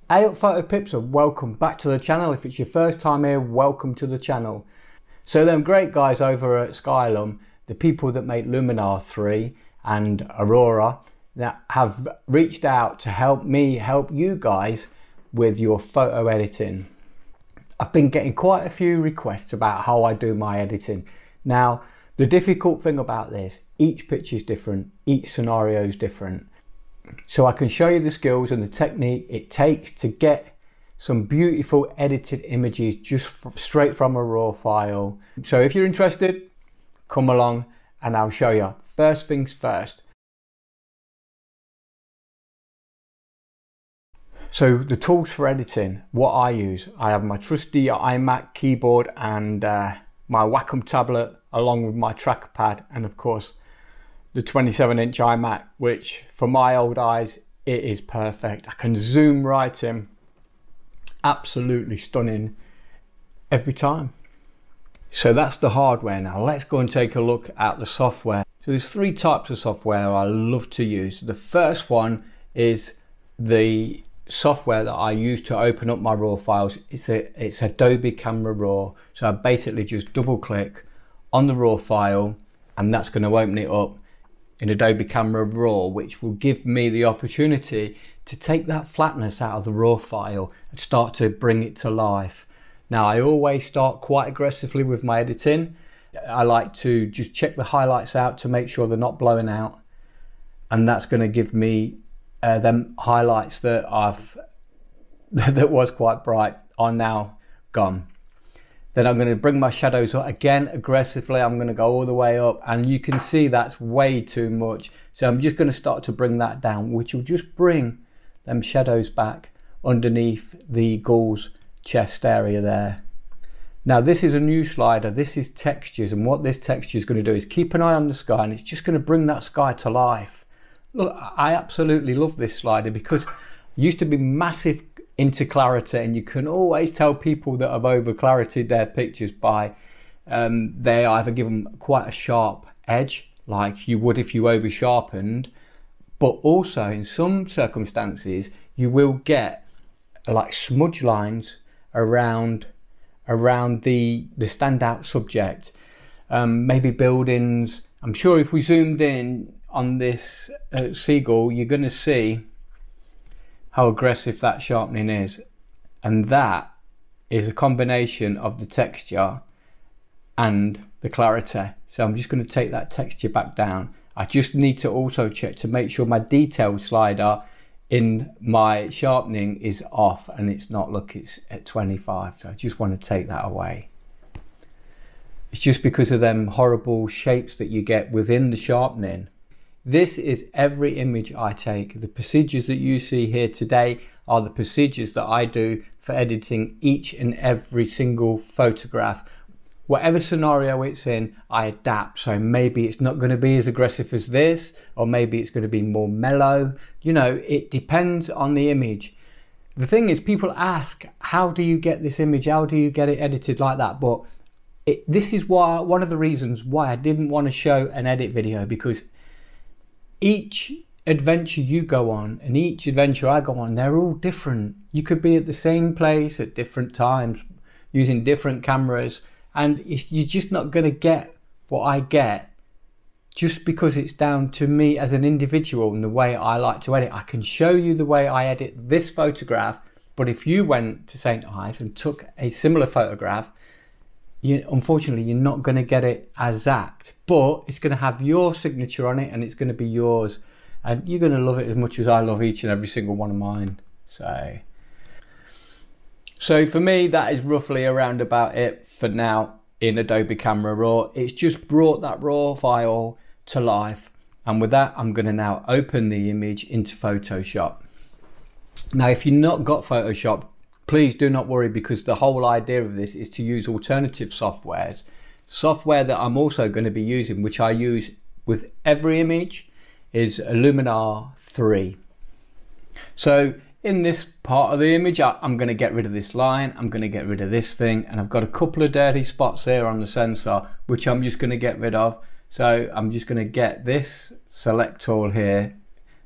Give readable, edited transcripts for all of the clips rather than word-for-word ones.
Hey up photo pips, and welcome back to the channel. If it's your first time here, welcome to the channel. So them great guys over at Skylum, the people that make Luminar 3 and Aurora, that have reached out to help me help you guys with your photo editing. I've been getting quite a few requests about how I do my editing. Now, the difficult thing about this, each picture is different, each scenario is different. So I can show you the skills and the technique it takes to get some beautiful edited images just straight from a raw file. So if you're interested, come along and I'll show you. First things first. So the tools for editing, what I use, I have my trusty iMac keyboard and my Wacom tablet along with my trackpad, and of course the 27-inch iMac, which for my old eyes, it is perfect. I can zoom right in. Absolutely stunning every time. So that's the hardware. Now let's go and take a look at the software. So there's three types of software I love to use. The first one is the software that I use to open up my raw files. It's Adobe Camera Raw. So I basically just double click on the raw file and that's going to open it up in Adobe Camera Raw, which will give me the opportunity to take that flatness out of the raw file and start to bring it to life. Now, I always start quite aggressively with my editing. I like to just check the highlights out to make sure they're not blowing out. And that's going to give me them highlights that that was quite bright are now gone. Then I'm going to bring my shadows up again aggressively. I'm going to go all the way up and you can see that's way too much. So I'm just going to start to bring that down, which will just bring them shadows back underneath the gull's chest area there. Now this is a new slider. This is textures, and what this texture is going to do is keep an eye on the sky and it's just going to bring that sky to life. Look, I absolutely love this slider because it used to be massive into clarity, and you can always tell people that have over clarityed their pictures by they either give them quite a sharp edge like you would if you over sharpened, but also in some circumstances you will get like smudge lines around the standout subject, maybe buildings. I'm sure if we zoomed in on this seagull, you're going to see how aggressive that sharpening is, and that is a combination of the texture and the clarity. So I'm just going to take that texture back down. I just need to also check to make sure my detail slider in my sharpening is off and it's not, look, it's at 25. So I just want to take that away. It's just because of them horrible shapes that you get within the sharpening. This is every image I take. The procedures that you see here today are the procedures that I do for editing each and every single photograph. Whatever scenario it's in, I adapt. So maybe it's not going to be as aggressive as this, or maybe it's going to be more mellow. You know, it depends on the image. The thing is, people ask, how do you get this image? How do you get it edited like that? But this is why, one of the reasons why I didn't want to show an edit video, because each adventure you go on and each adventure I go on, they're all different. You could be at the same place at different times using different cameras, and you're just not going to get what I get just because it's down to me as an individual and the way I like to edit. I can show you the way I edit this photograph, but if you went to St. Ives and took a similar photograph, unfortunately you're not going to get it as exact, but it's going to have your signature on it and it's going to be yours, and you're going to love it as much as I love each and every single one of mine. So for me, that is roughly around about it for now in Adobe Camera Raw. It's just brought that raw file to life, and with that I'm going to now open the image into Photoshop. Now if you've not got Photoshop, please do not worry, because the whole idea of this is to use alternative softwares. Software that I'm also going to be using, which I use with every image, is Luminar 3. So in this part of the image, I'm going to get rid of this line, I'm going to get rid of this thing, and I've got a couple of dirty spots here on the sensor, which I'm just going to get rid of. So I'm just going to get this select tool here.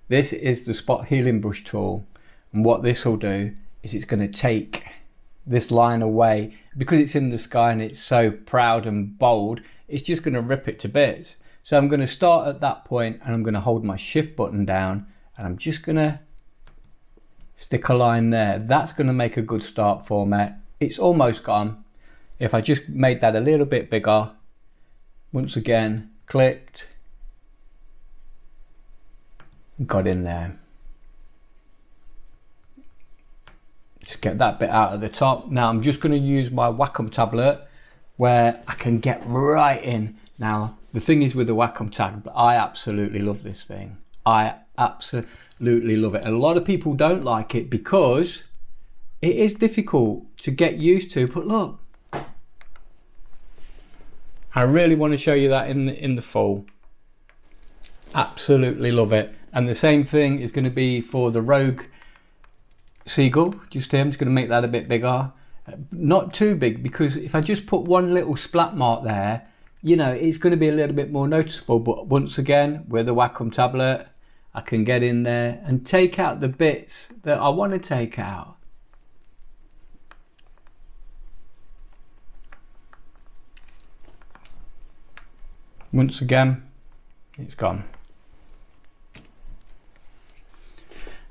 This is the spot healing brush tool, and what this will do is it's going to take this line away. Because it's in the sky and it's so proud and bold, it's just going to rip it to bits. So I'm going to start at that point and I'm going to hold my shift button down and I'm just going to stick a line there. That's going to make a good start for me. It's almost gone. If I just made that a little bit bigger, once again, clicked, got in there. Just get that bit out of the top. Now I'm just going to use my Wacom tablet where I can get right in. Now the thing is with the Wacom tablet, I absolutely love this thing. I absolutely love it. And a lot of people don't like it because it is difficult to get used to, but look, I really want to show you that in the full. Absolutely love it. And the same thing is going to be for the Rogue Seagull. Just here, I'm just going to make that a bit bigger. Not too big, because if I just put one little splat mark there, you know, it's going to be a little bit more noticeable. But once again, with the Wacom tablet, I can get in there and take out the bits that I want to take out. Once again, it's gone.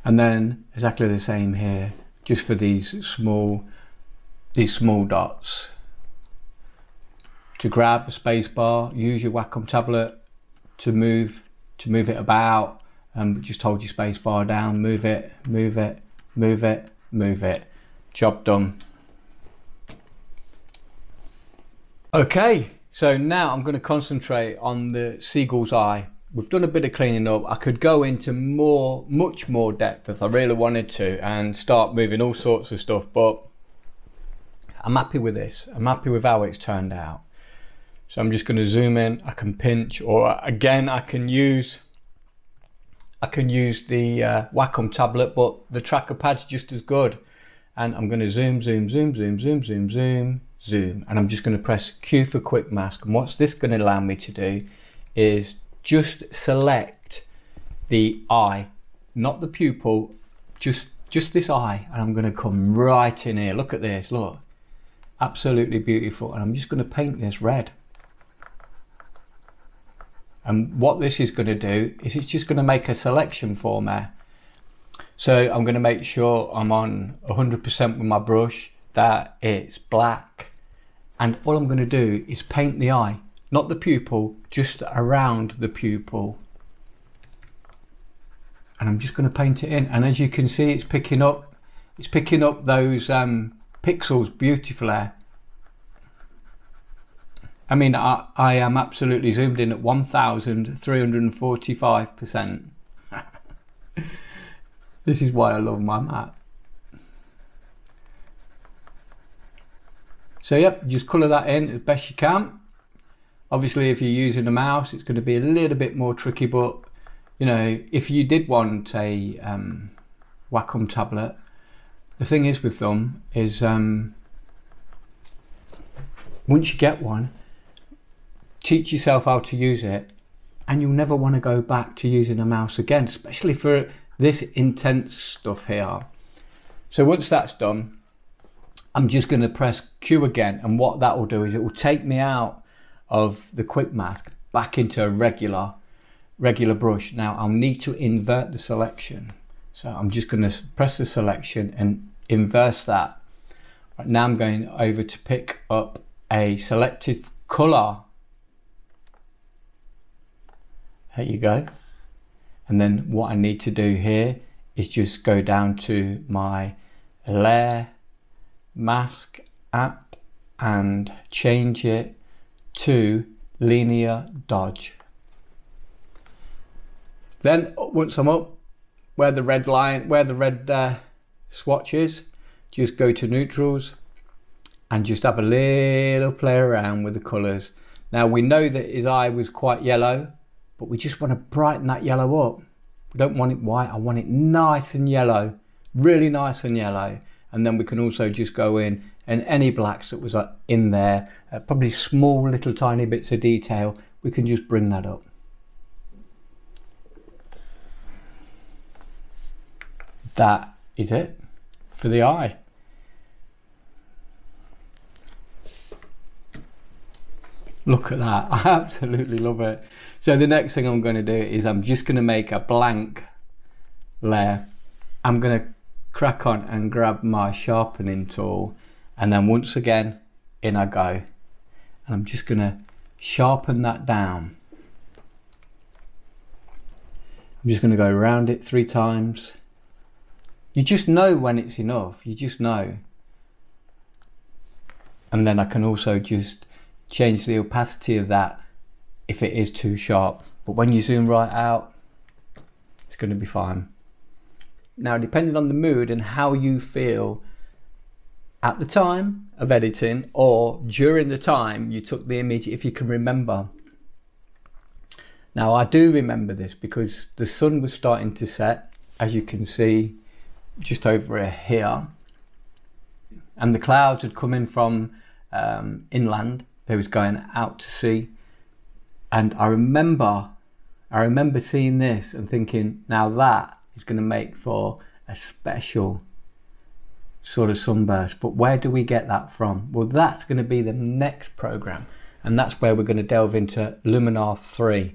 And then exactly the same here, just for these small dots. To grab a space bar, use your Wacom tablet to move it about, and just hold your space bar down, move it, move it, move it, move it. Job done. Okay. So now I'm going to concentrate on the Seagull's eye. We've done a bit of cleaning up. I could go into much more depth if I really wanted to and start moving all sorts of stuff, but I'm happy with this. I'm happy with how it's turned out. So I'm just going to zoom in. I can pinch, or again, I can use the Wacom tablet, but the tracker pad's just as good. And I'm going to zoom, zoom, zoom, zoom, zoom, zoom, zoom. Zoom, and I'm just going to press Q for quick mask. And what's this going to allow me to do is just select the eye, not the pupil, just this eye, and I'm going to come right in here. Look at this, look, absolutely beautiful. And I'm just going to paint this red. And what this is going to do is it's just going to make a selection for me. So I'm going to make sure I'm on 100% with my brush, that it's black. And all I'm going to do is paint the eye, not the pupil, just around the pupil. And I'm just going to paint it in. And as you can see, it's picking up those pixels beautifully. I mean, I am absolutely zoomed in at 1345%. This is why I love my Mac. So yep, just colour that in as best you can. Obviously, if you're using a mouse, it's going to be a little bit more tricky, but you know, if you did want a Wacom tablet, the thing is with them is once you get one, teach yourself how to use it, and you'll never want to go back to using a mouse again, especially for this intense stuff here. So once that's done, I'm just going to press Q again, and what that will do is it will take me out of the quick mask back into a regular brush. Now I'll need to invert the selection, so I'm just going to press the selection and inverse that. Right, now I'm going over to pick up a selected color. There you go. And then what I need to do here is just go down to my layer mask app and change it to linear dodge. Then once I'm up where the red swatch is, just go to neutrals and just have a little play around with the colors. Now we know that his eye was quite yellow, but we just want to brighten that yellow up. We don't want it white, I want it nice and yellow, really nice and yellow. And then we can also just go in and any blacks that was in there, probably small little tiny bits of detail, we can just bring that up. That is it. for the eye. Look at that, I absolutely love it. So the next thing I'm going to do is I'm just going to make a blank layer. I'm going to crack on and grab my sharpening tool, and then once again in I go, and I'm just going to sharpen that down. I'm just going to go around it 3 times. You just know when it's enough, you just know. And then I can also just change the opacity of that if it is too sharp. But when you zoom right out, it's going to be fine. Now, depending on the mood and how you feel at the time of editing or during the time you took the image, if you can remember. Now, I do remember this because the sun was starting to set, as you can see just over here, and the clouds had come in from inland. They was going out to sea, and I remember seeing this and thinking, now that is going to make for a special sort of sunburst. But where do we get that from? Well, that's going to be the next program, and that's where we're going to delve into Luminar 3.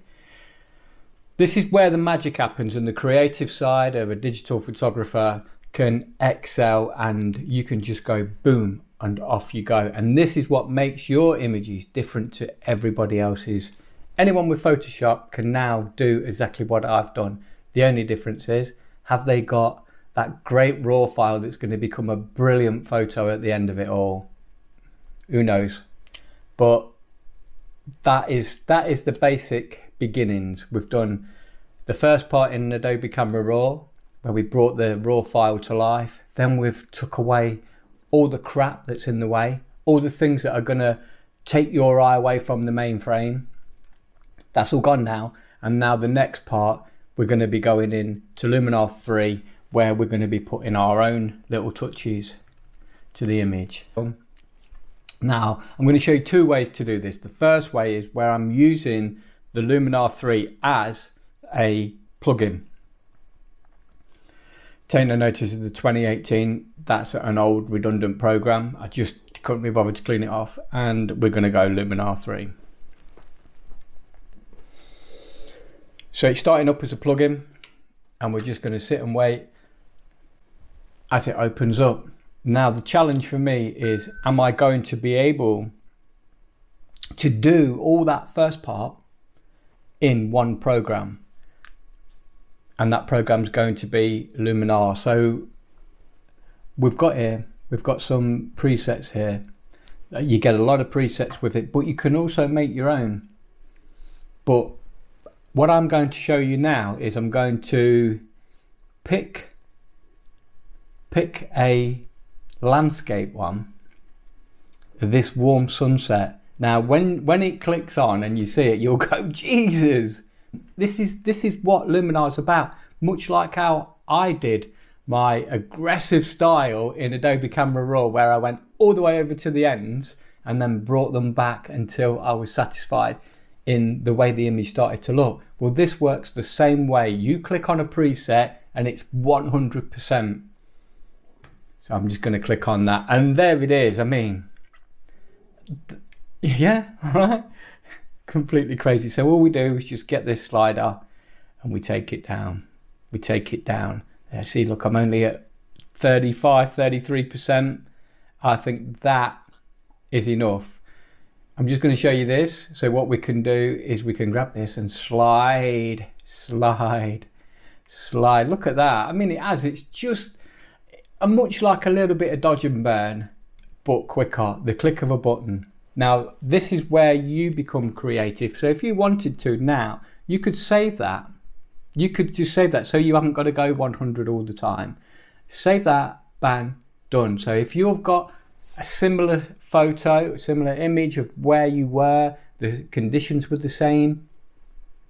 This is where the magic happens, and the creative side of a digital photographer can excel, and you can just go boom and off you go. And this is what makes your images different to everybody else's. Anyone with Photoshop can now do exactly what I've done. The only difference is, have they got that great raw file that's going to become a brilliant photo at the end of it all? Who knows? But that is the basic beginnings. We've done the first part in Adobe Camera Raw, where we brought the raw file to life. Then we've took away all the crap that's in the way, all the things that are going to take your eye away from the main frame. That's all gone now. And now the next part, we're going to be going in to Luminar 3, where we're going to be putting our own little touches to the image. Now, I'm going to show you 2 ways to do this. The first way is where I'm using the Luminar 3 as a plugin. Take no notice of the 2018, that's an old redundant program. I just couldn't be bothered to clean it off, and we're going to go Luminar 3. So it's starting up as a plugin, and we're just going to sit and wait as it opens up. Now the challenge for me is, am I going to be able to do all that first part in one program? And that program's going to be Luminar. So we've got some presets here. You get a lot of presets with it, but you can also make your own. But what I'm going to show you now is I'm going to pick a landscape one, this warm sunset. Now when it clicks on and you see it, you'll go, Jesus, this is what Luminar is about. Much like how I did my aggressive style in Adobe Camera Raw, where I went all the way over to the ends and then brought them back until I was satisfied in the way the image started to look. Well, this works the same way. You click on a preset and it's 100%. So I'm just going to click on that, and there it is. I mean, yeah, right? Completely crazy. So all we do is just get this slider and we take it down. We take it down. There, see, look, I'm only at 35, 33%. I think that is enough. I'm just going to show you this. So what we can do is we can grab this and slide. Look at that. I mean, it's just much like a little bit of dodge and burn, but quicker, the click of a button. Now, this is where you become creative. So if you wanted to now, you could save that. You could just save that so you haven't got to go 100 all the time. Save that, bang, done. So if you've got a similar photo, a similar image of where you were, the conditions were the same,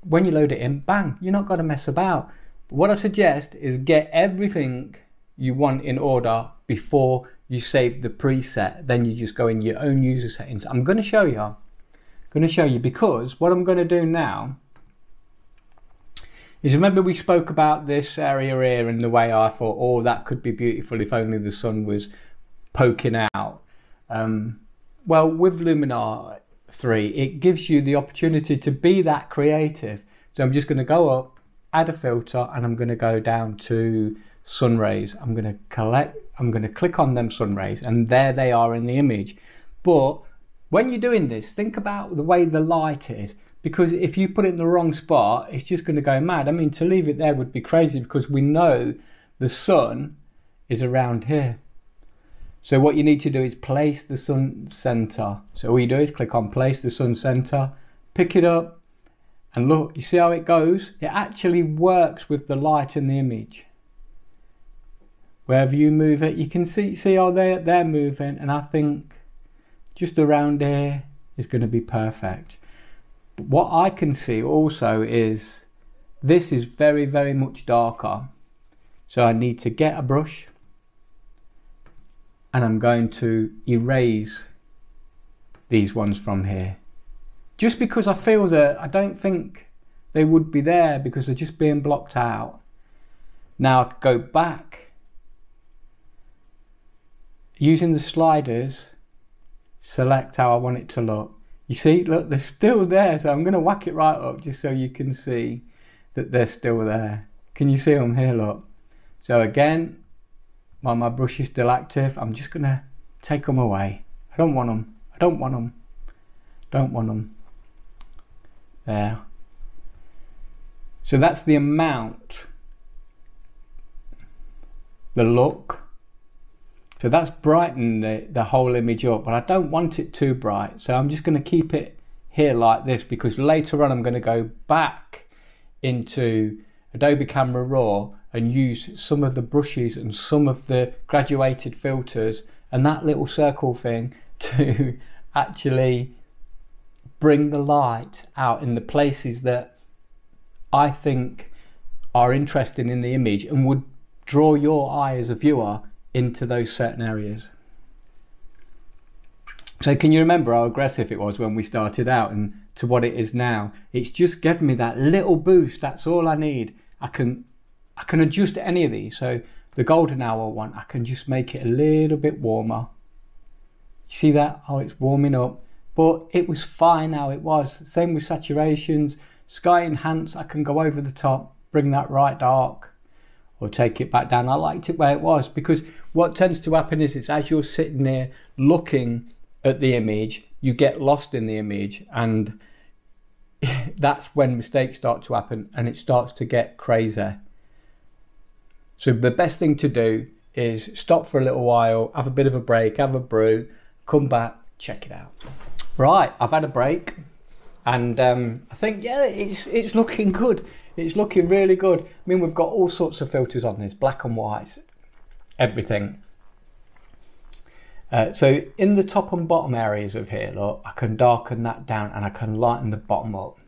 when you load it in, bang, you're not got to mess about. But what I suggest is get everything you want in order before you save the preset. Then you just go in your own user settings. I'm going to show you because what I'm going to do now is, remember we spoke about this area here and the way I thought, oh, that could be beautiful if only the sun was poking out. Well, with Luminar 3, it gives you the opportunity to be that creative. So I'm just going to go up, add a filter, and I'm going to go down to sun rays. I'm going to click on them sun rays, and there they are in the image. But when you're doing this, think about the way the light is, because if you put it in the wrong spot, it's just going to go mad. I mean, to leave it there would be crazy, because we know the sun is around here. So what you need to do is place the sun center. So all you do is click on place the sun center, pick it up, and look, you see how it goes? It actually works with the light in the image. Wherever you move it, you can see how they're moving, and I think just around here is going to be perfect. But what I can see also is this is very, very much darker. So I need to get a brush, and I'm going to erase these ones from here. Just because I feel that I don't think they would be there because they're just being blocked out. Now I could go back using the sliders, select how I want it to look. You see, look, they're still there. So I'm going to whack it right up just so you can see that they're still there. Can you see them here? Look. So again, while my brush is still active, I'm just going to take them away. I don't want them. I don't want them. Don't want them. There. So that's the amount, the look. So that's brightened the whole image up, but I don't want it too bright. So I'm just going to keep it here like this, because later on I'm going to go back into Adobe Camera Raw and use some of the brushes and some of the graduated filters and that little circle thing to actually bring the light out in the places that I think are interesting in the image and would draw your eye as a viewer into those certain areas. So can you remember how aggressive it was when we started out and to what it is now? It's just given me that little boost. That's all I need. I can adjust any of these. So the golden hour one, I can just make it a little bit warmer. You see that? Oh, it's warming up. But it was fine how it was. Same with saturations. Sky enhance, I can go over the top, bring that right dark, or take it back down. I liked it where it was, because what tends to happen is it's as you're sitting there looking at the image, you get lost in the image, and that's when mistakes start to happen and it starts to get crazy. So the best thing to do is stop for a little while, have a bit of a break, have a brew, come back, check it out. Right, I've had a break, and I think, yeah, it's looking good. It's looking really good. I mean, we've got all sorts of filters on this, black and white, everything. So in the top and bottom areas of here, look, I can darken that down and I can lighten the bottom up,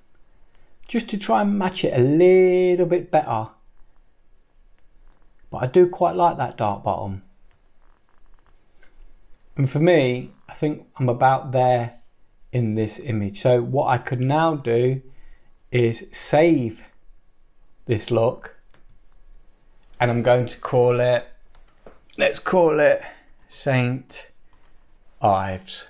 just to try and match it a little bit better. But I do quite like that dark bottom. And for me, I think I'm about there in this image. So what I could now do is save this look, and I'm going to call it, let's call it St. Ives.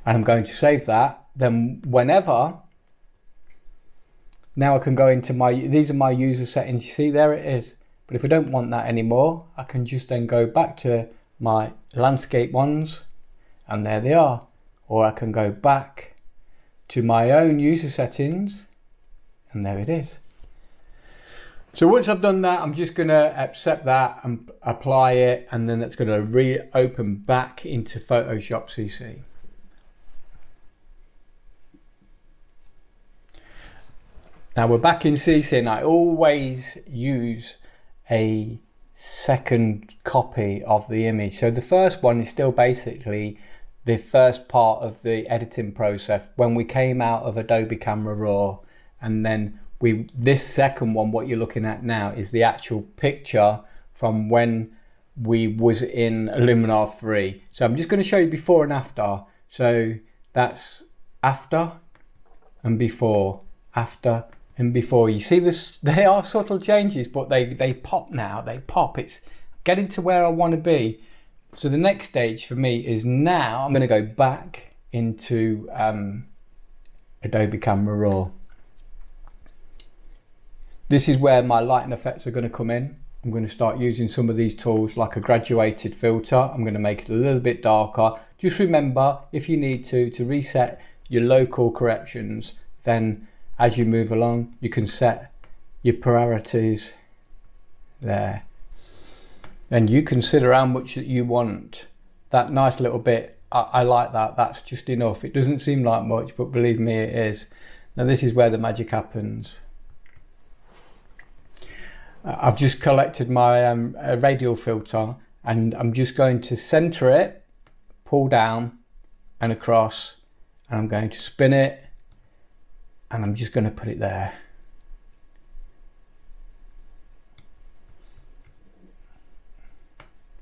And I'm going to save that. Then whenever, now I can go into these are my user settings. You see, there it is. But if I don't want that anymore, I can just then go back to my landscape ones, and there they are. Or I can go back to my own user settings, and there it is. So once I've done that, I'm just going to accept that and apply it, and then that's going to reopen back into Photoshop CC. Now we're back in CC, and I always use a second copy of the image. So the first one is still basically the first part of the editing process when we came out of Adobe Camera Raw, and then this second one, what you're looking at now, is the actual picture from when we was in Luminar 3. So I'm just going to show you before and after. So that's after and before, after and before. You see this, they are subtle changes, but they pop now, they pop. It's getting to where I want to be. So the next stage for me is now I'm going to go back into Adobe Camera Raw. This is where my lighting effects are going to come in. I'm going to start using some of these tools like a graduated filter. I'm going to make it a little bit darker. Just remember, if you need to reset your local corrections, then as you move along, you can set your priorities there. Then you consider how much that you want. That nice little bit, I like that. That's just enough. It doesn't seem like much, but believe me, it is. Now this is where the magic happens. I've just collected my radial filter, and I'm just going to center it, pull down and across, and I'm going to spin it, and I'm just going to put it there.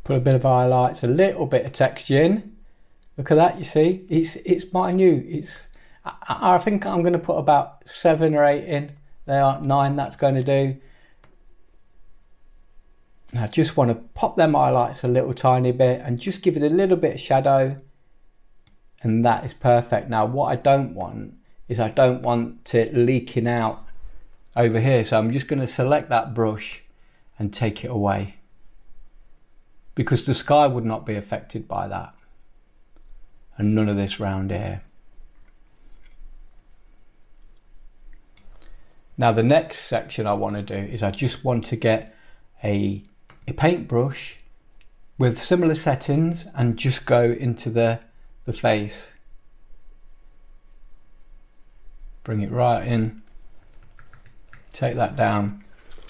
Put a bit of highlights, a little bit of texture in. Look at that, you see, it's minute. I think I'm going to put about 7 or 8 in. There are 9, that's going to do. And I just want to pop them highlights a little tiny bit and just give it a little bit of shadow, and that is perfect. Now what I don't want is I don't want it leaking out over here, so I'm just going to select that brush and take it away, because the sky would not be affected by that, and none of this round here. Now the next section I want to do is I just want to get a paintbrush with similar settings and just go into the face. Bring it right in, take that down,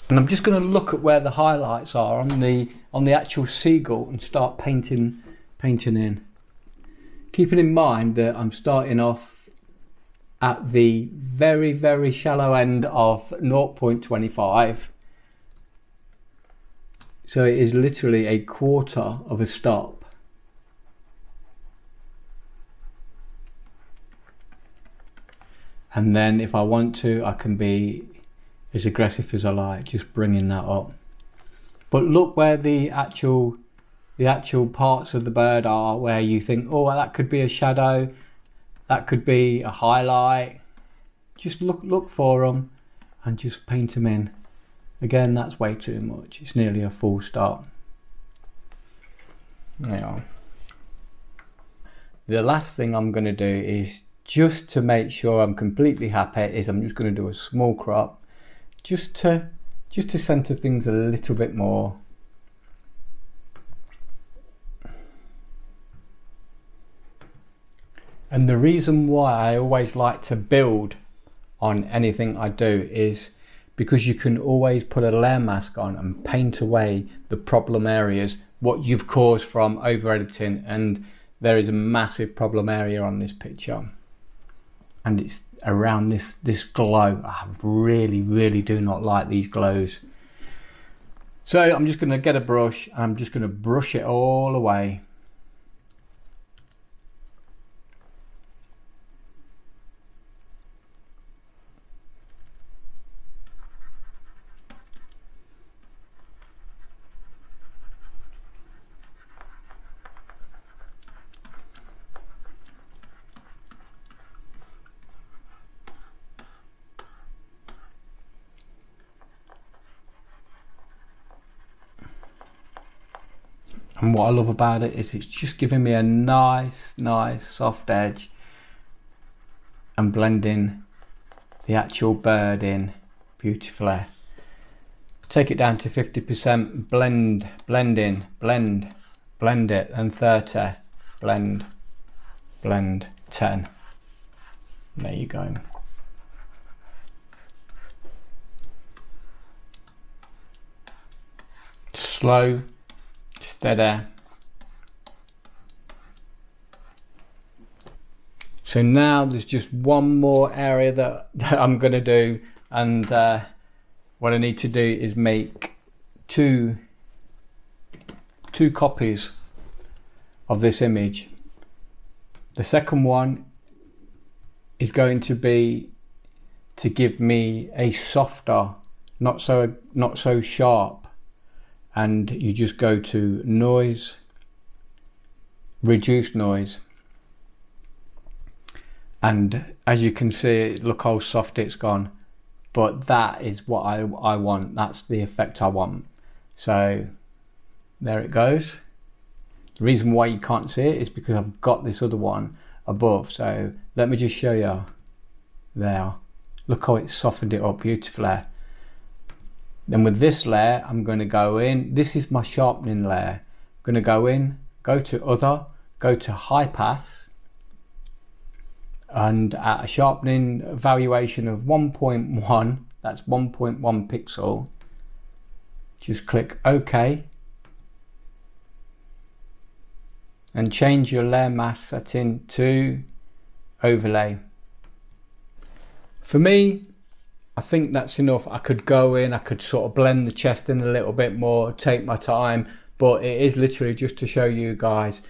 and I'm just going to look at where the highlights are on the actual seagull and start painting in. Keeping in mind that I'm starting off at the very, very shallow end of 0.25. So it is literally a quarter of a stop. And then if I want to, I can be as aggressive as I like, just bringing that up. But look where the actual parts of the bird are, where you think, oh, well, that could be a shadow, that could be a highlight. Just look for them and just paint them in. Again, that's way too much. It's nearly a full stop. Now, the last thing I'm going to do is, just to make sure I'm completely happy, is I'm just going to do a small crop, just to center things a little bit more. And the reason why I always like to build on anything I do is because you can always put a layer mask on and paint away the problem areas, what you've caused from over editing. And there is a massive problem area on this picture, and it's around this glow. I really do not like these glows. So I'm just going to get a brush and I'm just going to brush it all away. And what I love about it is it's just giving me a nice soft edge and blending the actual bird in beautifully. Take it down to 50%, blend in, blend it, and 30, blend, 10. There you go. Slow, steady. So now there's just one more area that I'm going to do, and what I need to do is make two copies of this image. The second one is going to be to give me a softer, not so sharp. And you just go to noise, reduce noise, and as you can see, look how soft it's gone. But that is what I want. That's the effect I want. So there it goes. The reason why you can't see it is because I've got this other one above. So let me just show you. There, look how it's softened it up beautifully. Then with this layer, I'm going to go in. This is my sharpening layer. I'm going to go in, go to other, go to high pass, and at a sharpening valuation of 1.1, that's 1.1 pixel, just click OK and change your layer mask setting to overlay. For me, I think that's enough. I could go in, I could sort of blend the chest in a little bit more, take my time, but it is literally just to show you guys.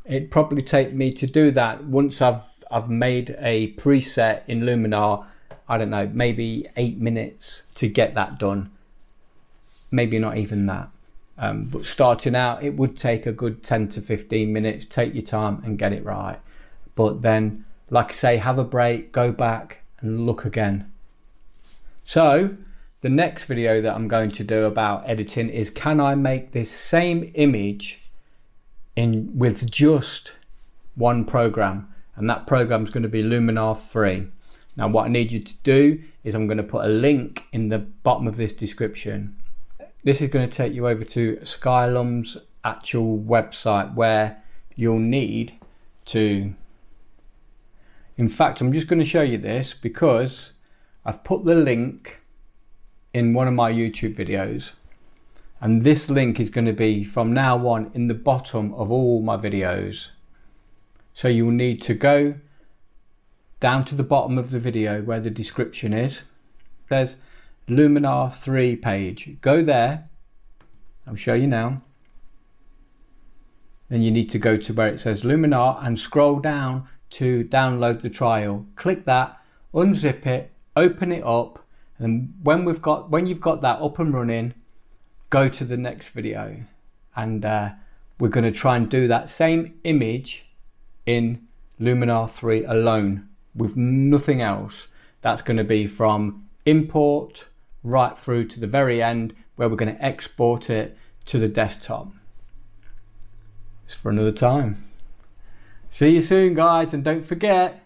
It'd probably take me to do that once I've made a preset in Luminar, I don't know, maybe 8 minutes to get that done. Maybe not even that. But starting out, it would take a good 10 to 15 minutes. Take your time and get it right. But then, like I say, have a break, go back and look again. So the next video that I'm going to do about editing is, can I make this same image with just one program? And that program is going to be Luminar 3. Now what I need you to do is, I'm going to put a link in the bottom of this description. This is going to take you over to Skylum's actual website, where you'll need to, in fact, I'm just going to show you this because I've put the link in one of my YouTube videos, and this link is going to be from now on in the bottom of all my videos. So you'll need to go down to the bottom of the video where the description is. There's Luminar 3 page. Go there. I'll show you now. Then you need to go to where it says Luminar and scroll down to download the trial. Click that, unzip it, open it up, and when you've got that up and running, go to the next video, and we're going to try and do that same image in Luminar 3 alone with nothing else. That's going to be from import right through to the very end, where we're going to export it to the desktop. It's for another time. See you soon, guys, and don't forget,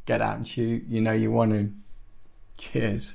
get out and shoot. You know you want to. Cheers.